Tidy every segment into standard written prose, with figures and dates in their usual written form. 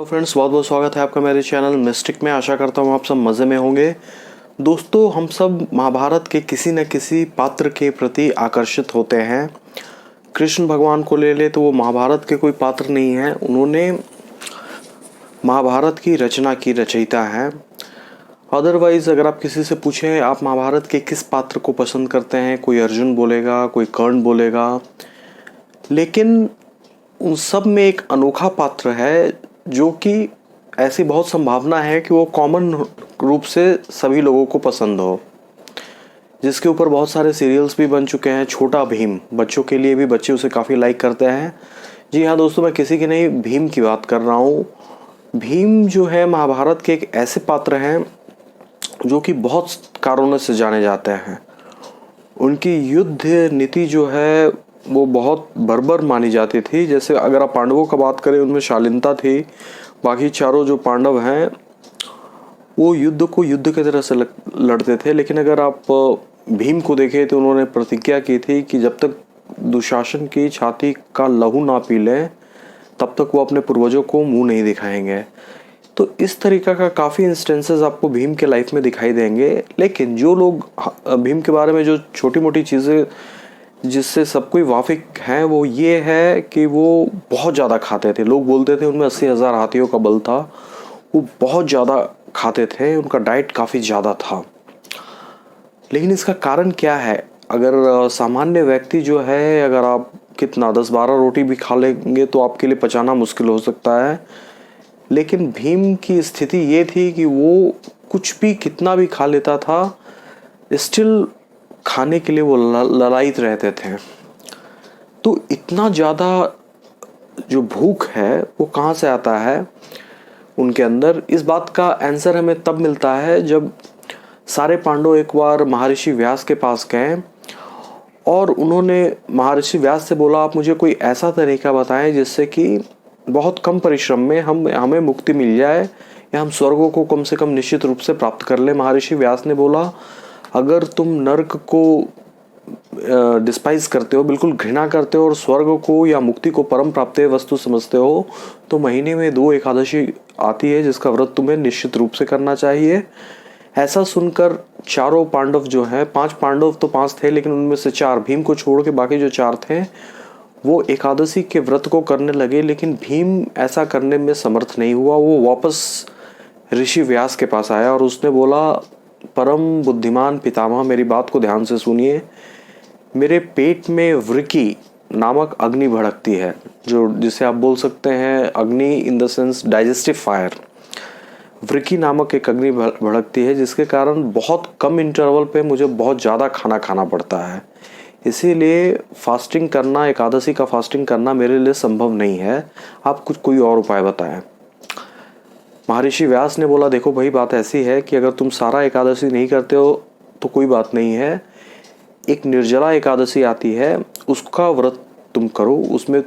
Friends, बहुत बहुत स्वागत है आपका मेरे चैनल मिस्टिक में। आशा करता हूँ आप सब मज़े में होंगे। दोस्तों, हम सब महाभारत के किसी न किसी पात्र के प्रति आकर्षित होते हैं। कृष्ण भगवान को ले ले तो वो महाभारत के कोई पात्र नहीं है, उन्होंने महाभारत की रचना की रचयिता हैं। अदरवाइज़ अगर आप किसी से पूछें आप महाभारत के किस पात्र को पसंद करते हैं, कोई अर्जुन बोलेगा, कोई कर्ण बोलेगा, लेकिन उन सब में एक अनोखा पात्र है जो कि ऐसी बहुत संभावना है कि वो कॉमन रूप से सभी लोगों को पसंद हो, जिसके ऊपर बहुत सारे सीरियल्स भी बन चुके हैं। छोटा भीम, बच्चों के लिए भी बच्चे उसे काफ़ी लाइक करते हैं। जी हाँ दोस्तों, मैं किसी की नहीं, भीम की बात कर रहा हूँ। भीम जो है महाभारत के एक ऐसे पात्र हैं जो कि बहुत कारणों से जाने जाते हैं। उनकी युद्ध नीति जो है वो बहुत बर्बर मानी जाती थी। जैसे अगर आप पांडवों का बात करें, उनमें शालीनता थी। बाकी चारों जो पांडव हैं वो युद्ध को युद्ध की तरह से लड़ते थे। लेकिन अगर आप भीम को देखें तो उन्होंने प्रतिज्ञा की थी कि जब तक दुशासन की छाती का लहू ना पी लें तब तक वो अपने पूर्वजों को मुंह नहीं दिखाएंगे। तो इस तरीका का काफ़ी इंस्टेंसेस आपको भीम के लाइफ में दिखाई देंगे। लेकिन जो लोग भीम के बारे में जो छोटी मोटी चीज़ें जिससे सब कोई वाकिफ हैं वो ये है कि वो बहुत ज़्यादा खाते थे। लोग बोलते थे उनमें 80,000 हाथियों का बल था। वो बहुत ज़्यादा खाते थे, उनका डाइट काफ़ी ज़्यादा था। लेकिन इसका कारण क्या है? अगर सामान्य व्यक्ति जो है, अगर आप कितना 10-12 रोटी भी खा लेंगे तो आपके लिए पचाना मुश्किल हो सकता है। लेकिन भीम की स्थिति ये थी कि वो कुछ भी कितना भी खा लेता था, स्टिल खाने के लिए वो ललायित रहते थे। तो इतना ज़्यादा जो भूख है वो कहाँ से आता है उनके अंदर? इस बात का आंसर हमें तब मिलता है जब सारे पांडव एक बार महर्षि व्यास के पास गए और उन्होंने महर्षि व्यास से बोला, आप मुझे कोई ऐसा तरीका बताएं जिससे कि बहुत कम परिश्रम में हमें मुक्ति मिल जाए या हम स्वर्ग को कम से कम निश्चित रूप से प्राप्त कर ले। महर्षि व्यास ने बोला, अगर तुम नर्क को डिस्पाइज करते हो, बिल्कुल घृणा करते हो और स्वर्ग को या मुक्ति को परम प्राप्त वस्तु समझते हो, तो महीने में 2 एकादशी आती है जिसका व्रत तुम्हें निश्चित रूप से करना चाहिए। ऐसा सुनकर चारों पांडव जो हैं, 5 पांडव तो 5 थे लेकिन उनमें से 4, भीम को छोड़ के बाकी जो 4 थे, वो एकादशी के व्रत को करने लगे। लेकिन भीम ऐसा करने में समर्थ नहीं हुआ। वो वापस ऋषि व्यास के पास आया और उसने बोला, परम बुद्धिमान पितामह, मेरी बात को ध्यान से सुनिए। मेरे पेट में वृकी नामक अग्नि भड़कती है, जो जिसे आप बोल सकते हैं agni in the sense digestive fire. वृकी नामक एक अग्नि भड़कती है जिसके कारण बहुत कम इंटरवल पे मुझे बहुत ज़्यादा खाना खाना पड़ता है। इसीलिए फास्टिंग करना, एकादशी का फास्टिंग करना मेरे लिए संभव नहीं है। आप कोई और उपाय बताएं। महर्षि व्यास ने बोला, देखो भाई, बात ऐसी है कि अगर तुम सारा एकादशी नहीं करते हो तो कोई बात नहीं है। एक निर्जला एकादशी आती है, उसका व्रत तुम करो। उसमें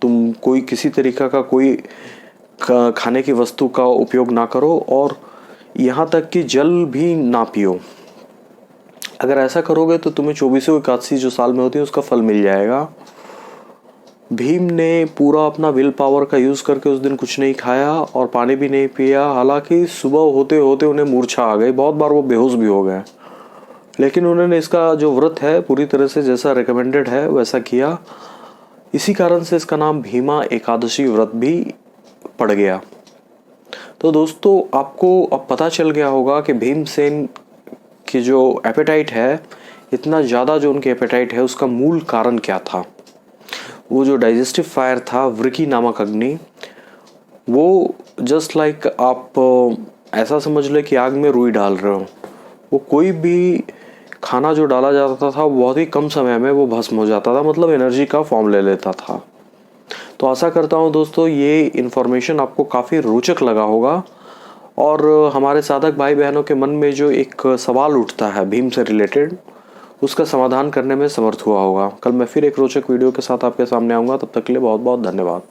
तुम कोई किसी तरीका का कोई खाने की वस्तु का उपयोग ना करो और यहाँ तक कि जल भी ना पियो। अगर ऐसा करोगे तो तुम्हें 24 एकादशी जो साल में होती है उसका फल मिल जाएगा। भीम ने पूरा अपना विल पावर का यूज़ करके उस दिन कुछ नहीं खाया और पानी भी नहीं पिया। हालांकि सुबह होते होते उन्हें मूर्छा आ गई, बहुत बार वो बेहोश भी हो गए। लेकिन उन्होंने इसका जो व्रत है पूरी तरह से जैसा रिकमेंडेड है वैसा किया। इसी कारण से इसका नाम भीमा एकादशी व्रत भी पड़ गया। तो दोस्तों, आपको अब पता चल गया होगा कि भीमसेन की जो एपेटाइट है, इतना ज़्यादा जो उनकी एपेटाइट है, उसका मूल कारण क्या था। वो जो डाइजेस्टिव फायर था, वृकी नामक अग्नि, वो जस्ट लाइक आप ऐसा समझ ले कि आग में रुई डाल रहे हो। वो कोई भी खाना जो डाला जाता था बहुत ही कम समय में वो भस्म हो जाता था, मतलब एनर्जी का फॉर्म ले लेता था। तो आशा करता हूँ दोस्तों ये इन्फॉर्मेशन आपको काफ़ी रोचक लगा होगा और हमारे साधक भाई बहनों के मन में जो एक सवाल उठता है भीम से रिलेटेड, उसका समाधान करने में समर्थ हुआ होगा। कल मैं फिर एक रोचक वीडियो के साथ आपके सामने आऊँगा। तब तक के लिए बहुत बहुत धन्यवाद।